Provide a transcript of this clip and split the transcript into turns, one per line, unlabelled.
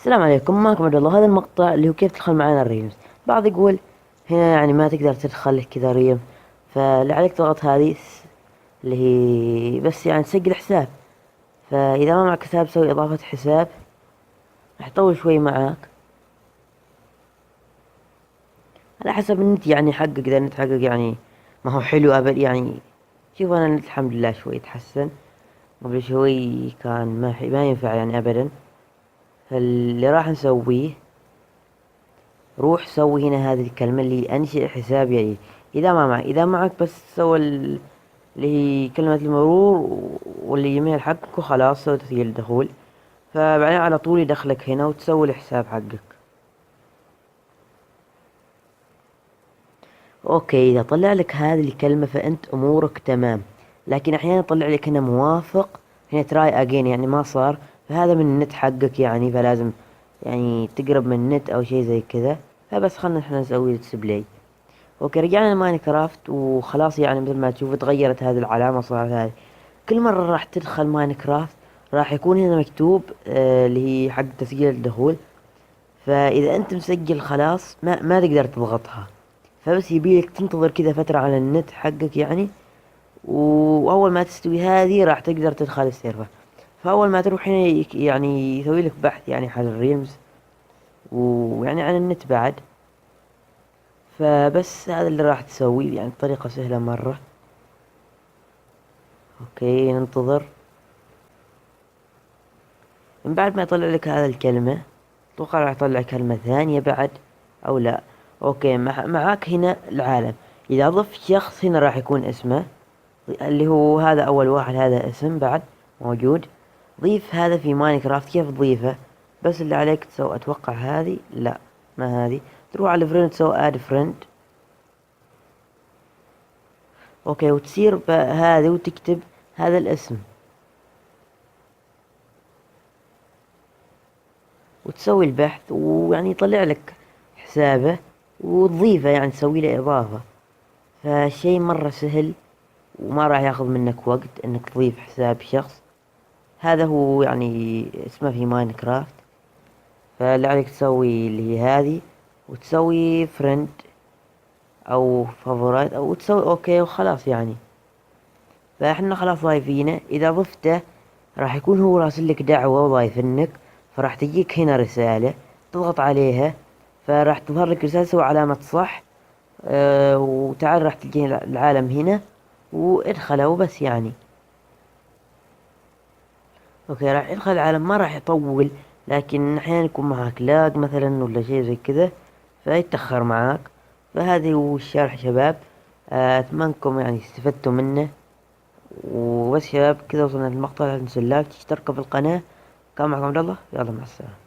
السلام عليكم، معكم عبد الله. هذا المقطع اللي هو كيف تدخل معنا الريمز. بعض يقول هنا يعني ما تقدر تدخل كذا ريم، فاللي عليك تضغط هذه اللي هي بس يعني تسجل حساب. فإذا ما معك حساب سوي إضافة حساب، راح يطول شوي معاك على حسب النت يعني حقك. إذا النت حقك يعني ما هو حلو أبد يعني. شوف أنا النت الحمد لله شوي تحسن، قبل شوي كان ما ينفع يعني أبدا. فاللي راح نسويه، روح سوي هنا هذه الكلمة اللي أنشئ حساب يعني. إذا معك بس سوى اللي هي كلمة المرور واللي يميل حقك وخلاص، سوي تسجيل الدخول. فبعدين على طول يدخلك هنا وتسوي الحساب حقك. اوكي، اذا طلع لك هذه الكلمة فانت امورك تمام. لكن احيانا يطلع لك هنا موافق، هنا تراي اجين يعني ما صار. فهذا من النت حقك يعني، فلازم يعني تقرب من النت او شيء زي كذا. فبس خلنا احنا نسوي ديسبلاي. اوكي، رجعنا لماينكرافت وخلاص. يعني مثل ما تشوف تغيرت هذه العلامة، صارت هذه. كل مرة راح تدخل ماينكرافت راح يكون هنا مكتوب اللي هي حق تسجيل الدخول. فإذا أنت مسجل خلاص ما تقدر تضغطها. فبس يبيلك تنتظر كذا فترة على النت حقك يعني. وأول ما تستوي هذه راح تقدر تدخل السيرفر. فأول ما تروح هنا يعني يسوي لك بحث يعني عن الريمز، ويعني عن النت بعد. فبس هذا اللي راح تسويه يعني بطريقة سهلة مرة. اوكي، ننتظر من بعد ما يطلع لك هذا الكلمة. اتوقع راح يطلع كلمة ثانية بعد او لا. اوكي، معاك هنا العالم. اذا ضفت شخص هنا راح يكون اسمه اللي هو هذا اول واحد، هذا اسم بعد موجود. ضيف هذا في ماينكرافت. كيف تضيفه؟ بس اللي عليك تسوي اتوقع هذه، لا ما هذه. تروح على الفريند تسوي اد فريند. اوكي، وتصير هذه وتكتب هذا الاسم وتسوي البحث، ويعني يطلع لك حسابه وتضيفه يعني تسوي له إضافة. فشي مرة سهل وما راح ياخذ منك وقت انك تضيف حساب شخص. هذا هو يعني اسمه في ماينكرافت. فاللي عليك تسوي اللي هي هذه، وتسوي فريند او فافورايت او تسوي اوكي وخلاص يعني. فاحنا خلاص ضايفينه. اذا ضفته راح يكون هو راسل لك دعوة وضايفنك. فراح تجيك هنا رسالة، تضغط عليها فراح تظهر لك رسالة سوي علامة صح. وتعال راح تجي العالم هنا وادخله وبس يعني. اوكي، راح يدخل العالم ما راح يطول. لكن احيانا يكون معك لاج مثلا ولا شيء زي كذا فيتأخر معاك. فهذه هو الشرح شباب. اتمنى انكم يعني استفدتوا منه. وبس شباب كذا وصلنا للمقطع. لا تنسوا اللايك، تشتركوا في القناة. كان معكم عبد الله، يلا مع السلامة.